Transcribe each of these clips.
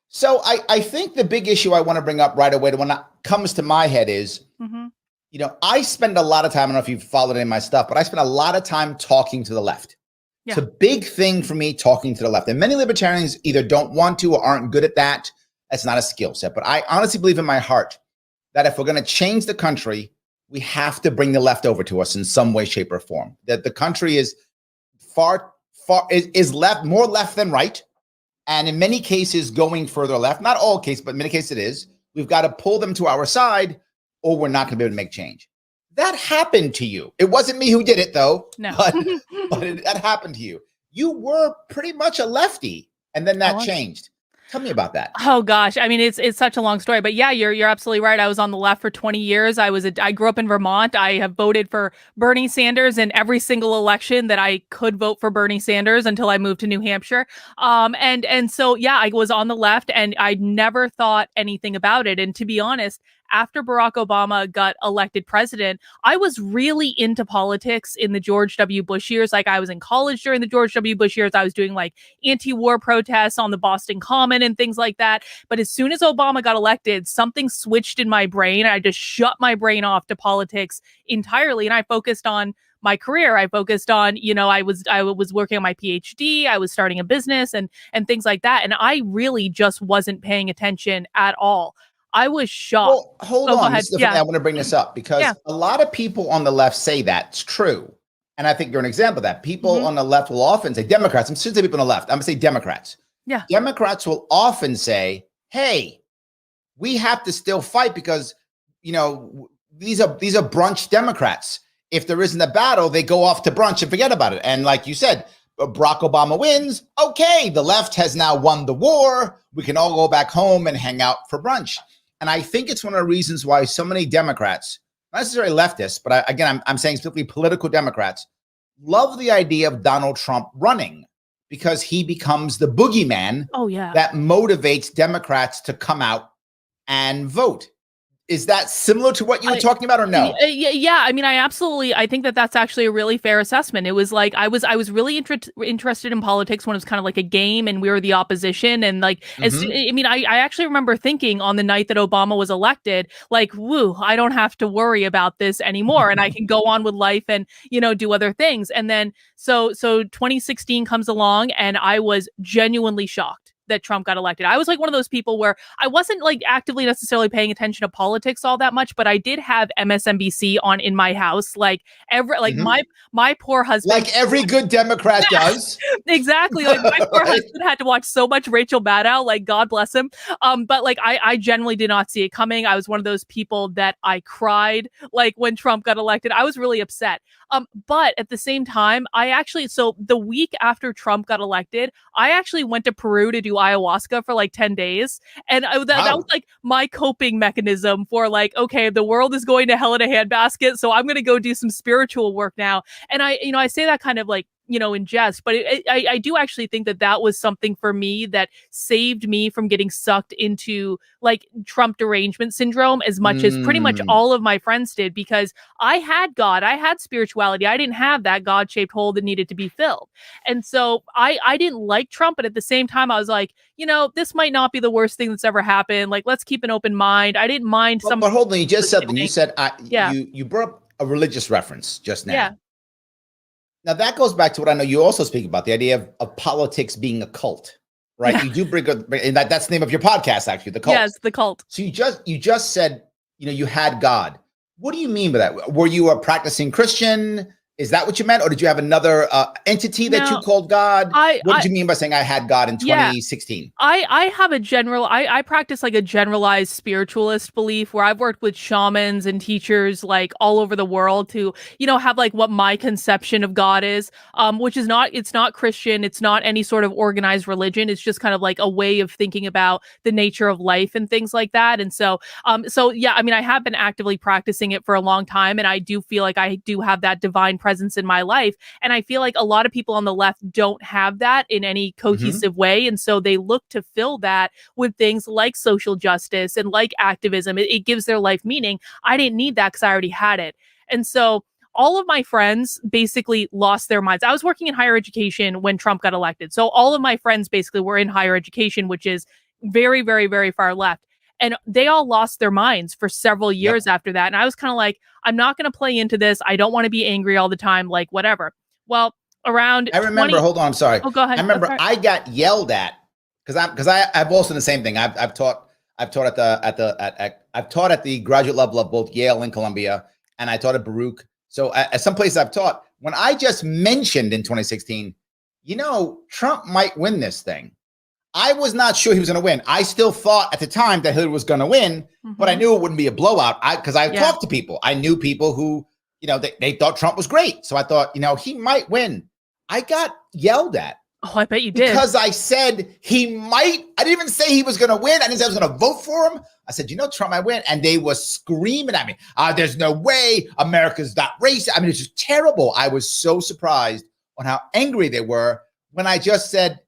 So I think the big issue I want to bring up right away, when it comes to my head is, Mm-hmm. I spend a lot of time, I don't know if you've followed any of my stuff, but I spend a lot of time talking to the left. Yeah. It's a big thing for me, talking to the left. And many libertarians either don't want to or aren't good at that. That's not a skill set. But I honestly believe in my heart that if we're going to change the country, we have to bring the left over to us in some way, shape, or form. That the country is is left, more left than right. And in many cases, going further left, not all cases, but in many cases it is. We've got to pull them to our side or we're not going to be able to make change. That happened to you. It wasn't me who did it, though. No. but that happened to you. You were pretty much a lefty, and then that changed. Tell me about that. Oh gosh, I mean it's such a long story, but yeah, you're absolutely right. I was on the left for 20 years. I grew up in Vermont. I have voted for Bernie Sanders in every single election that I could vote for Bernie Sanders until I moved to New Hampshire. And so yeah, I was on the left, and I never thought anything about it. And to be honest, after Barack Obama got elected president, I was really into politics in the George W. Bush years. Like I was in college during the George W. Bush years. I was doing like anti-war protests on the Boston Common and things like that. But as soon as Obama got elected, something switched in my brain. I just shut my brain off to politics entirely. And I focused on my career. I focused on, I was working on my PhD. I was starting a business and things like that. And I really just wasn't paying attention at all. I was shocked. Well, hold on. This is the thing I want to bring this up because a lot of people on the left say that's true. And I think you're an example of that. People on the left will often say, Democrats, I'm still say people on the left, I'm going to say Democrats. Yeah. Democrats will often say, hey, we have to still fight because, these are brunch Democrats. If there isn't a battle, they go off to brunch and forget about it. And like you said, Barack Obama wins. Okay, the left has now won the war. We can all go back home and hang out for brunch. And I think it's one of the reasons why so many Democrats, not necessarily leftists, but I'm saying specifically political Democrats, love the idea of Donald Trump running because he becomes the boogeyman that motivates Democrats to come out and vote. Is that similar to what you were talking about or no? Yeah. I mean, I think that's actually a really fair assessment. It was like, I was really interested in politics when it was kind of like a game and we were the opposition. And like, I actually remember thinking on the night that Obama was elected, like, woo, I don't have to worry about this anymore. And I can go on with life and, do other things. And then, so 2016 comes along and I was genuinely shocked that Trump got elected. I was like one of those people where I wasn't like actively necessarily paying attention to politics all that much, but I did have MSNBC on in my house. Like my poor husband, like every good Democrat does. Exactly. Like my poor husband had to watch so much Rachel Maddow, like God bless him. But like I generally did not see it coming. I was one of those people that I cried like when Trump got elected. I was really upset. But at the same time, so the week after Trump got elected, I actually went to Peru to do ayahuasca for like 10 days. And that was like my coping mechanism for like, okay, the world is going to hell in a handbasket. So I'm going to go do some spiritual work now. And I say that kind of like, in jest, but I do actually think that was something for me that saved me from getting sucked into like Trump derangement syndrome as much as pretty much all of my friends did, because I had God, I had spirituality. I didn't have that God-shaped hole that needed to be filled. And so I didn't like Trump, but at the same time, I was like, this might not be the worst thing that's ever happened. Like, let's keep an open mind. I didn't mind some. But hold on, you just said, you said, you brought up a religious reference just now. Yeah. Now, that goes back to what I know you also speak about, the idea of politics being a cult, right? Yeah. You do bring up, and that's the name of your podcast, actually, The Cult. Yes, The Cult. So you just said, you had God. What do you mean by that? Were you a practicing Christian? Is that what you meant? Or did you have another entity that you called God? What did you mean by saying I had God in 2016? I have I practice like a generalized spiritualist belief where I've worked with shamans and teachers like all over the world to, have like what my conception of God is, which is it's not Christian. It's not any sort of organized religion. It's just kind of like a way of thinking about the nature of life and things like that. And so yeah, I mean, I have been actively practicing it for a long time, and I do feel like I do have that divine presence in my life. And I feel like a lot of people on the left don't have that in any cohesive way. And so they look to fill that with things like social justice and like activism. It gives their life meaning. I didn't need that because I already had it. And so all of my friends basically lost their minds. I was working in higher education when Trump got elected. So all of my friends basically were in higher education, which is very, very, very far left. And they all lost their minds for several years after that. And I was kind of like, I'm not going to play into this. I don't want to be angry all the time, like whatever. Well, around I remember, hold on, I'm sorry. Oh, go ahead. I remember I got yelled at because I've also done the same thing. I've taught at the graduate level of both Yale and Columbia, and I taught at Baruch. So at some places I've taught, when I just mentioned in 2016, Trump might win this thing, I was not sure he was going to win. I still thought at the time that Hillary was going to win, but I knew it wouldn't be a blowout because I talked to people. I knew people who, they thought Trump was great. So I thought, he might win. I got yelled at. Oh, I bet you did. Because I said he might. I didn't even say he was going to win. I didn't say I was going to vote for him. I said, Trump might win. And they were screaming at me. There's no way. America's not racist. I mean, it's just terrible. I was so surprised on how angry they were when I just said,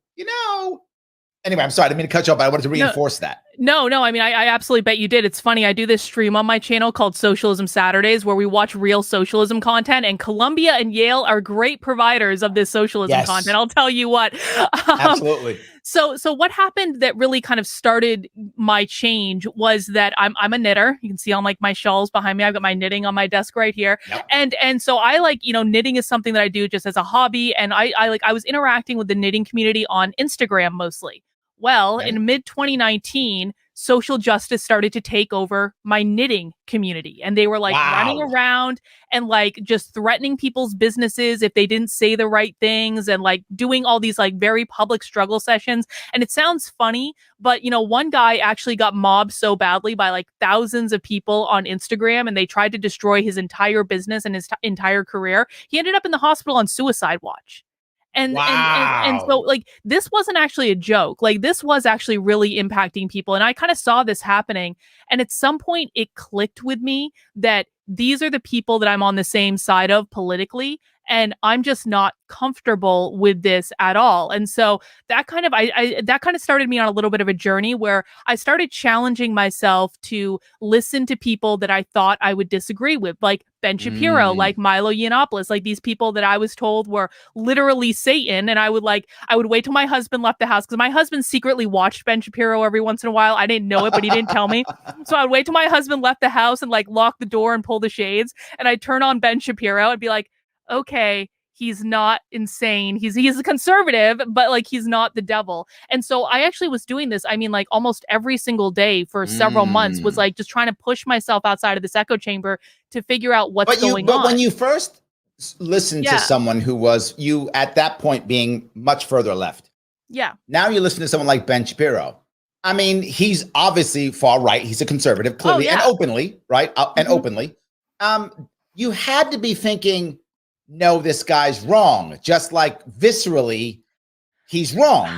Anyway, I'm sorry. I didn't mean to cut you off, but I wanted to reinforce that. No. I mean, I absolutely bet you did. It's funny. I do this stream on my channel called Socialism Saturdays where we watch real socialism content, and Columbia and Yale are great providers of this socialism content. I'll tell you what. Absolutely. So what happened that really kind of started my change was that I'm a knitter. You can see on like my shawls behind me. I've got my knitting on my desk right here. Yep. And so I like, knitting is something that I do just as a hobby. And I was interacting with the knitting community on Instagram mostly. Well, in mid 2019, social justice started to take over my knitting community. And they were like running around and like just threatening people's businesses if they didn't say the right things and like doing all these like very public struggle sessions. And it sounds funny, but one guy actually got mobbed so badly by like thousands of people on Instagram, and they tried to destroy his entire business and his entire career. He ended up in the hospital on suicide watch. And so like this wasn't actually a joke. Like this was actually really impacting people. And I kind of saw this happening. And at some point it clicked with me that these are the people that I'm on the same side of politically. And I'm just not comfortable with this at all. And so that kind of that kind of started me on a little bit of a journey where I started challenging myself to listen to people that I thought I would disagree with, like Ben Shapiro, like Milo Yiannopoulos, like these people that I was told were literally Satan. And I would wait till my husband left the house, because my husband secretly watched Ben Shapiro every once in a while. I didn't know it, but he didn't tell me. So I'd wait till my husband left the house and like lock the door and pull the shades, and I'd turn on Ben Shapiro and be like, okay, he's not insane. He's a conservative, but like he's not the devil. And so I actually was doing this. I mean, like almost every single day for several months was like just trying to push myself outside of this echo chamber to figure out what's going on. But when you first listened to someone who was you at that point being much further left. Yeah. Now you listen to someone like Ben Shapiro. I mean, he's obviously far right. He's a conservative, clearly, and openly, right? And openly. You had to be thinking, no, this guy's wrong. Just like viscerally, he's wrong.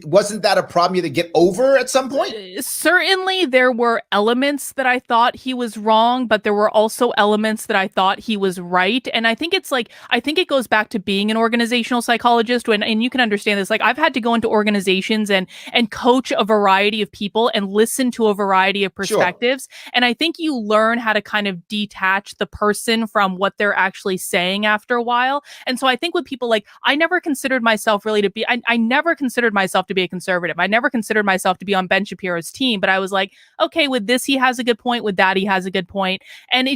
Wasn't that a problem you had to get over at some point? Certainly there were elements that I thought he was wrong, but there were also elements that I thought he was right. And I think it goes back to being an organizational psychologist, and you can understand this. Like I've had to go into organizations and coach a variety of people and listen to a variety of perspectives. Sure. And I think you learn how to kind of detach the person from what they're actually saying after a while. And so I think with people, like I never considered myself really to be, I never considered myself to be a conservative. I never considered myself to be on Ben Shapiro's team, but I was like, okay, with this, he has a good point. With that, he has a good point. And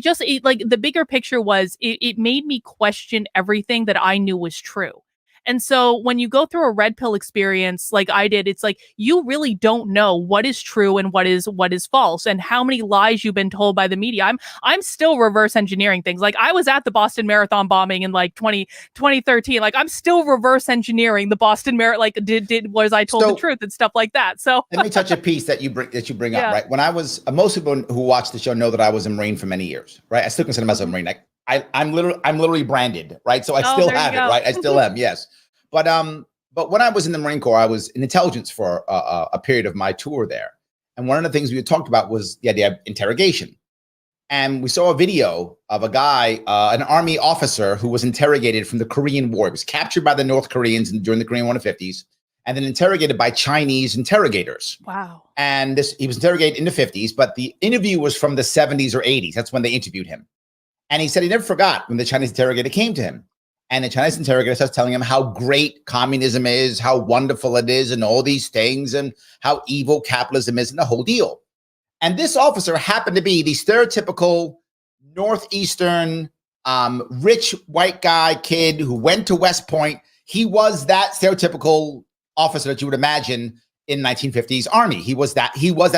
like the bigger picture was it made me question everything that I knew was true. And so when you go through a red pill experience like I did, it's like you really don't know what is true and what is false and how many lies you've been told by the media. I'm still reverse engineering things. Like I was at the Boston Marathon bombing in like 2013. Like I'm still reverse engineering the Boston Marathon. Like was I told the truth and stuff like that. So let me touch a piece that you bring up, right? When I was most people who watch the show know that I was a Marine for many years, right? I still consider myself a Marine. Like I'm literally branded, right? So I still have it, right? I still am, yes. But when I was in the Marine Corps, I was in intelligence for a period of my tour there. And one of the things we had talked about was the idea of interrogation. And we saw a video of a guy, an army officer who was interrogated from the Korean War. He was captured by the North Koreans during the Korean War in the 50s, and then interrogated by Chinese interrogators. Wow. And he was interrogated in the 50s, but the interview was from the 70s or 80s. That's when they interviewed him. And he said he never forgot when the Chinese interrogator came to him. And the Chinese interrogator starts telling him how great communism is, how wonderful it is, and all these things, and how evil capitalism is, and the whole deal. And this officer happened to be the stereotypical Northeastern rich white guy kid who went to West Point. He was that stereotypical officer that you would imagine in 1950s Army. He was that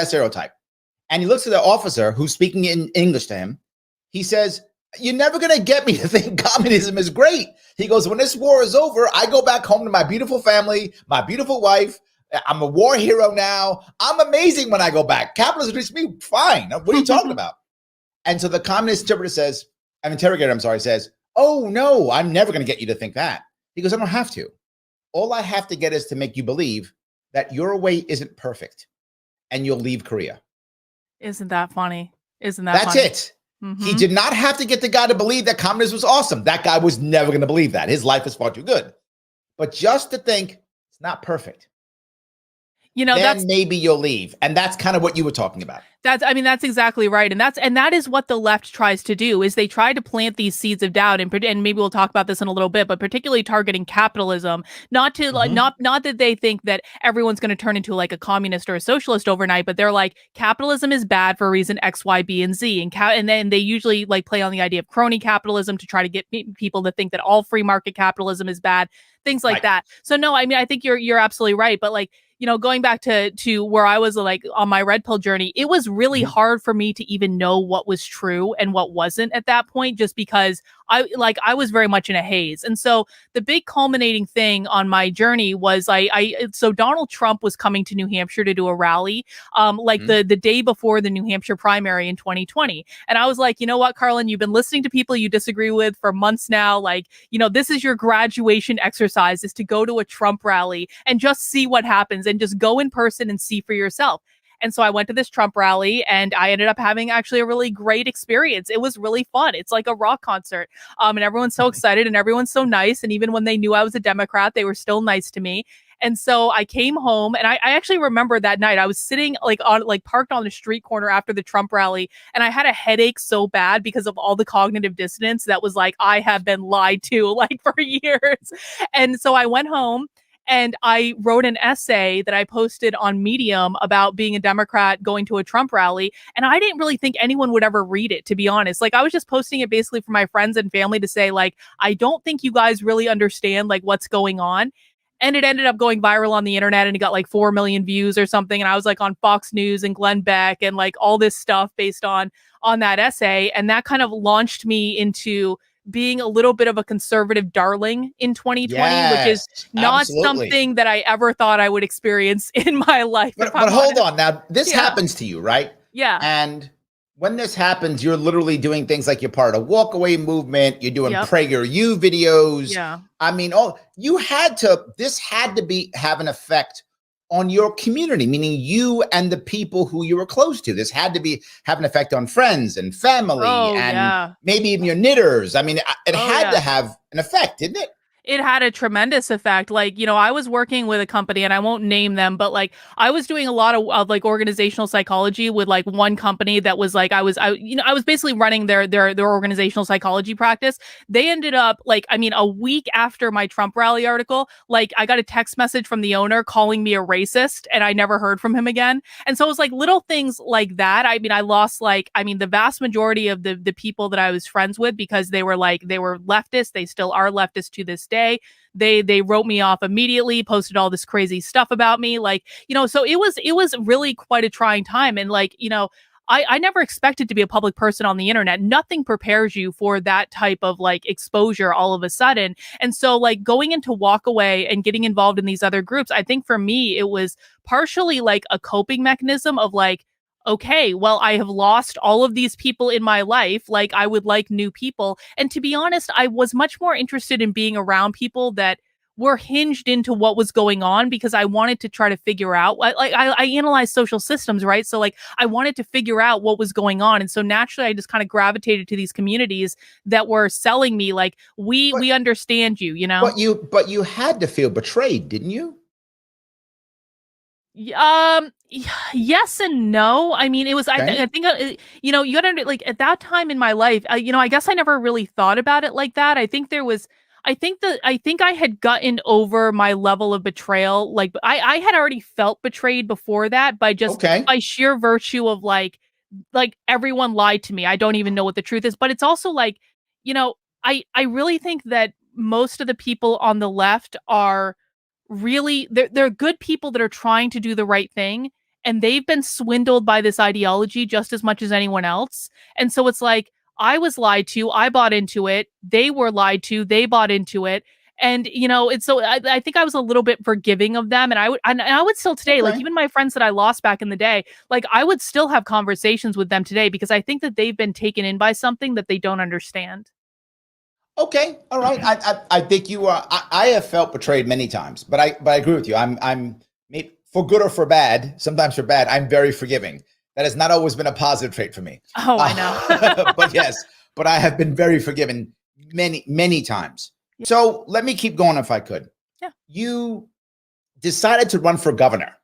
stereotype. And he looks at the officer who's speaking in English to him. He says, "You're never going to get me to think communism is great." He goes, "When this war is over, I go back home to my beautiful family, my beautiful wife. I'm a war hero now. I'm amazing when I go back. Capitalism treats me fine. What are you talking about?" And so the communist interrogator says, "Oh, no, I'm never going to get you to think that." He goes, "I don't have to. All I have to get is to make you believe that your way isn't perfect and you'll leave Korea." Isn't that funny? Isn't that That's funny? it. He did not have to get the guy to believe that communism was awesome. That guy was never going to believe that. His life is far too good. But just to think it's not perfect, then maybe you'll leave. And that's kind of what you were talking about. That's exactly right. And that is what the left tries to do, is they try to plant these seeds of doubt, and maybe we'll talk about this in a little bit, but particularly targeting capitalism, not that they think that everyone's going to turn into like a communist or a socialist overnight, but they're like, capitalism is bad for reason X, Y, B, and Z. And then they usually like play on the idea of crony capitalism to try to get people to think that all free market capitalism is bad, things like that. So no, I think you're absolutely right. But like, going back to where I was like on my red pill journey, it was really hard for me to even know what was true and what wasn't at that point, just because I was very much in a haze. And so the big culminating thing on my journey was so Donald Trump was coming to New Hampshire to do a rally, the day before the New Hampshire primary in 2020. And I was like, you know what, Karlyn, you've been listening to people you disagree with for months now. Like, this is your graduation exercise, is to go to a Trump rally and just see what happens, and just go in person and see for yourself. And so I went to this Trump rally, and I ended up having actually a really great experience. It was really fun. It's like a rock concert. And everyone's so excited and everyone's so nice. And even when they knew I was a Democrat, they were still nice to me. And so I came home, and I actually remember that night I was sitting parked on the street corner after the Trump rally, and I had a headache so bad because of all the cognitive dissonance that was like, I have been lied to for years. And so I went home, and I wrote an essay that I posted on Medium about being a Democrat going to a Trump rally. And I didn't really think anyone would ever read it, to be honest. Like, I was just posting it basically for my friends and family to say, like, I don't think you guys really understand like what's going on. And it ended up going viral on the internet, and it got like 4 million views or something. And I was like on Fox News and Glenn Beck and like all this stuff based on that essay. And that kind of launched me into being a little bit of a conservative darling in 2020, which is not something that I ever thought I would experience in my life. But hold on. Now, this happens to you, right? Yeah. And when this happens, you're literally doing things like you're part of the walkaway movement. You're doing PragerU videos. Yeah. I mean, this had to have an effect on your community, meaning you and the people who you were close to. This had to have an effect on friends and family and maybe even your knitters. I mean, it had to have an effect, didn't it? It had a tremendous effect. Like, I was working with a company, and I won't name them, but like I was doing a lot of like organizational psychology with like one company that was like, I was basically running their organizational psychology practice. They ended up a week after my Trump rally article, like I got a text message from the owner calling me a racist, and I never heard from him again. And so it was like little things like that. I mean, I lost the vast majority of the people that I was friends with, because they were leftist. They still are leftist to this day. They wrote me off immediately, posted all this crazy stuff about me, so it was really quite a trying time. And I never expected to be a public person on the internet. Nothing prepares you for that type of exposure all of a sudden. And so going into Walkaway and getting involved in these other groups, I think for me it was partially a coping mechanism of okay, well, I have lost all of these people in my life. I would like new people. And to be honest, I was much more interested in being around people that were hinged into what was going on, because I wanted to try to figure out, I analyze social systems, right? So I wanted to figure out what was going on. And so naturally, I just kind of gravitated to these communities that were selling me we understand you, But you had to feel betrayed, didn't you? Yes and no. I mean, it was, I think, you gotta, at that time in my life, I guess I never really thought about it like that. I think there was, I think I had gotten over my level of betrayal. Like I had already felt betrayed before that Okay. by sheer virtue of like everyone lied to me. I don't even know what the truth is. But it's also like, you know, I really think that most of the people on the left are really they're good people that are trying to do the right thing, and they've been swindled by this ideology just as much as anyone else. And so it's like I was lied to, I bought into it, they were lied to, they bought into it. And it's so I think I was a little bit forgiving of them, and I would still today, like Okay. even my friends that I lost back in the day, like I would still have conversations with them today because I think that they've been taken in by something that they don't understand. Okay. All right. I think you are. I have felt betrayed many times, but I agree with you. I'm maybe for good or for bad. Sometimes for bad. I'm very forgiving. That has not always been a positive trait for me. Oh, I know. But yes, but I have been very forgiven many times. Yeah. So let me keep going if I could. Yeah. You decided to run for governor.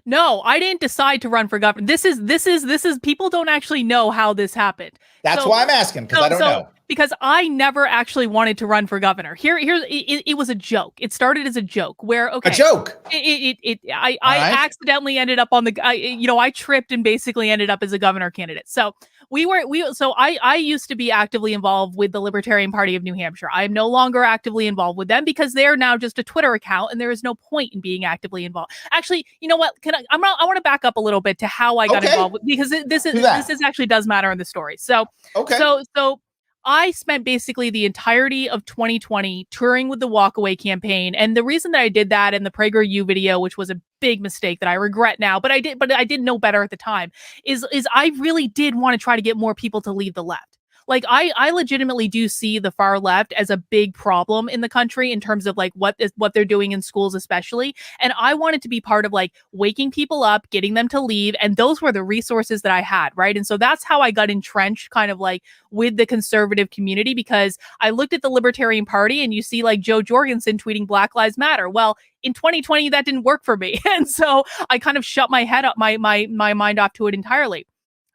No, I didn't decide to run for governor. This is people don't actually know how this happened. That's why I'm asking, because I don't know. Because I never actually wanted to run for governor. It was a joke. It started as a joke where, okay. A joke. I right. accidentally ended up on I tripped and basically ended up as a governor candidate. So I used to be actively involved with the Libertarian Party of New Hampshire. I am no longer actively involved with them because they're now just a Twitter account and there is no point in being actively involved. Actually, you know what? I want to back up a little bit to how I got involved because this actually does matter in the story. So, okay. So I spent basically the entirety of 2020 touring with the Walkaway campaign. And the reason that I did that in the PragerU video, which was a big mistake that I regret now, but I didn't know better at the time, is I really did want to try to get more people to leave the left. Like I legitimately do see the far left as a big problem in the country in terms of like what they're doing in schools, especially. And I wanted to be part of like waking people up, getting them to leave. And those were the resources that I had. Right. And so that's how I got entrenched kind of like with the conservative community, because I looked at the Libertarian Party and you see like Joe Jorgensen tweeting Black Lives Matter. Well, in 2020, that didn't work for me. And so I kind of shut my head up, my mind off to it entirely.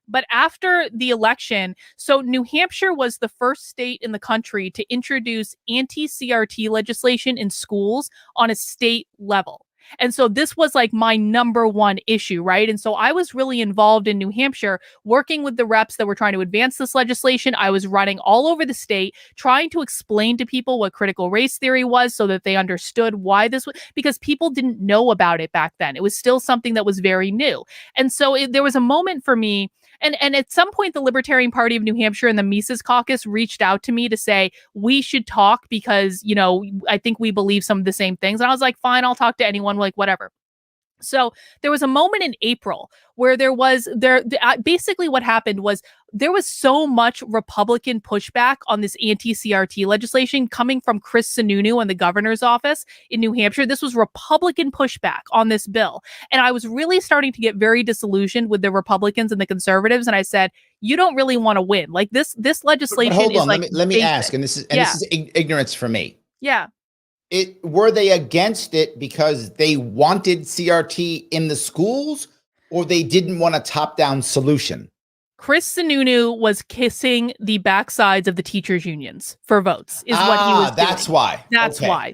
But after the election, so New Hampshire was the first state in the country to introduce anti-CRT legislation in schools on a state level. And so this was like my number one issue, right? And so I was really involved in New Hampshire, working with the reps that were trying to advance this legislation. I was running all over the state, trying to explain to people what critical race theory was so that they understood why this was, because people didn't know about it back then. It was still something that was very new. And so there was a moment for me. And at some point, the Libertarian Party of New Hampshire and the Mises Caucus reached out to me to say, we should talk because, I think we believe some of the same things. And I was like, fine, I'll talk to anyone, like whatever. So there was a moment in April where basically what happened was there was so much Republican pushback on this anti-CRT legislation coming from Chris Sununu and the governor's office in New Hampshire. This was Republican pushback on this bill. And I was really starting to get very disillusioned with the Republicans and the conservatives. And I said, you don't really want to win. Like this legislation But hold on, like let me ask, and this is ignorance for me. Yeah. Were they against it because they wanted CRT in the schools, or they didn't want a top-down solution? Chris Sununu was kissing the backsides of the teachers' unions for votes, is what he was doing. That's why.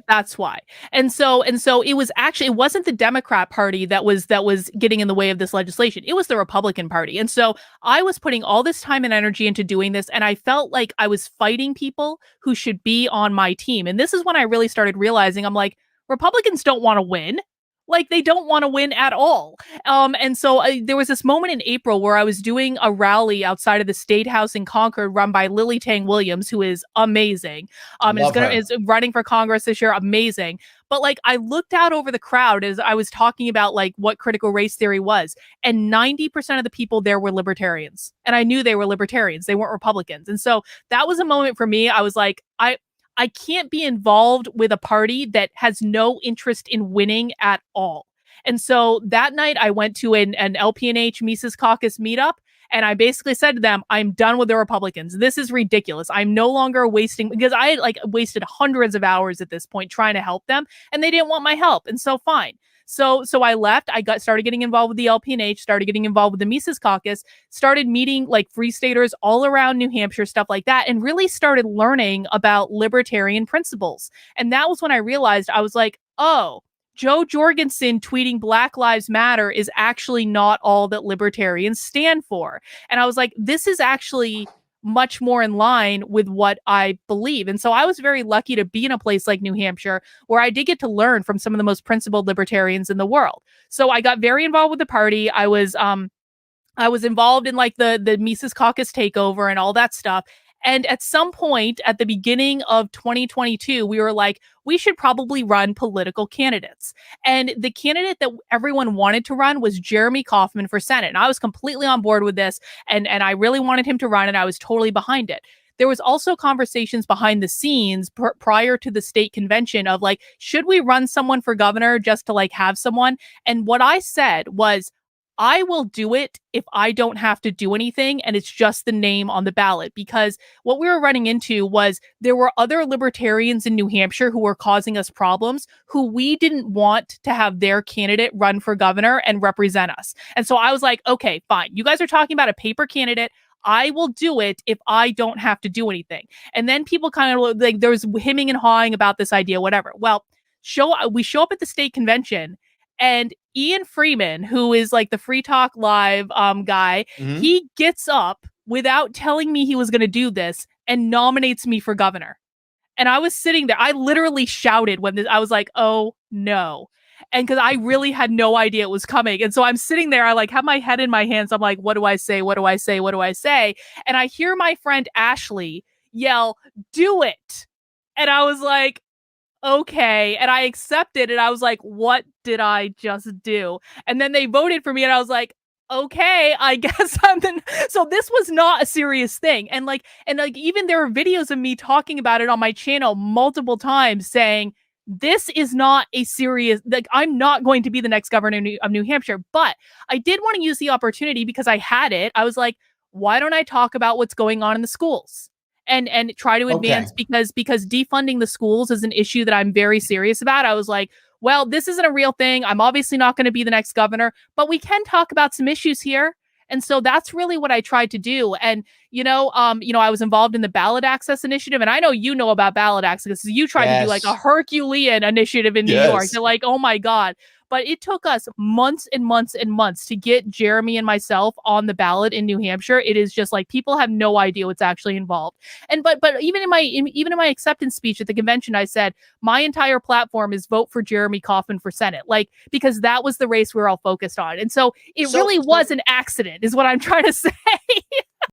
That's why. And so it wasn't the Democrat Party that was getting in the way of this legislation. It was the Republican Party. And so I was putting all this time and energy into doing this, and I felt like I was fighting people who should be on my team. And this is when I really started realizing, I'm like, Republicans don't want to win. Like they don't want to win at all. And so there was this moment in April where I was doing a rally outside of the State House in Concord run by Lily Tang Williams, who is amazing. Is running for Congress this year. Amazing. But like I looked out over the crowd as I was talking about like what critical race theory was, and 90% of the people there were libertarians. And I knew they were libertarians. They weren't Republicans. And so that was a moment for me. I was like, I can't be involved with a party that has no interest in winning at all. And so that night I went to an LPNH Mises Caucus meetup, and I basically said to them, I'm done with the Republicans. This is ridiculous. I'm no longer wasting, because I had like wasted hundreds of hours at this point trying to help them, and they didn't want my help. And so fine. So I left. Started getting involved with the LPNH, started getting involved with the Mises Caucus, started meeting like free staters all around New Hampshire, stuff like that, and really started learning about libertarian principles. And that was when I realized, I was like, oh, Joe Jorgensen tweeting Black Lives Matter is actually not all that libertarians stand for. And I was like, this is actually much more in line with what I believe. And so I was very lucky to be in a place like New Hampshire where I did get to learn from some of the most principled libertarians in the world. So I got very involved with the party. I was involved in like the Mises Caucus takeover and all that stuff. And at some point at the beginning of 2022, we were like, we should probably run political candidates. And the candidate that everyone wanted to run was Jeremy Kauffman for Senate. And I was completely on board with this. And I really wanted him to run, and I was totally behind it. There was also conversations behind the scenes prior to the state convention of like, should we run someone for governor just to like have someone? And what I said was, I will do it if I don't have to do anything and it's just the name on the ballot. Because what we were running into was there were other libertarians in New Hampshire who were causing us problems, who we didn't want to have their candidate run for governor and represent us. And so I was like, okay, fine. You guys are talking about a paper candidate. I will do it if I don't have to do anything. And then people kind of like, there was hemming and hawing about this idea, whatever. Well, we show up at the state convention, and Ian Freeman, who is like the Free Talk Live guy, he gets up without telling me he was going to do this and nominates me for governor. And I was sitting there. I literally shouted when I was like, oh, no. And because I really had no idea it was coming. And so I'm sitting there. I like have my head in my hands. I'm like, what do I say? What do I say? What do I say? And I hear my friend Ashley yell, do it. And I was like, okay. And I accepted, and I was like, what did I just do? And then they voted for me, and I was like, okay, I guess I'm the... So this was not a serious thing. And even there are videos of me talking about it on my channel multiple times saying, this is not a serious, like, I'm not going to be the next governor of New Hampshire. But I did want to use the opportunity because I had it. I was like, why don't I talk about what's going on in the schools? And try to advance, because defunding the schools is an issue that I'm very serious about. I was like, well, this isn't a real thing. I'm obviously not going to be the next governor, but we can talk about some issues here. And so that's really what I tried to do. And, I was involved in the ballot access initiative, and I know you know about ballot access. You tried to do like a Herculean initiative in New York. You're like, oh my God. But it took us months and months and months to get Jeremy and myself on the ballot in New Hampshire. It is just like people have no idea what's actually involved. And but even in my acceptance speech at the convention, I said my entire platform is vote for Jeremy Kauffman for Senate, like because that was the race we were all focused on. And so it really was an accident, is what I'm trying to say.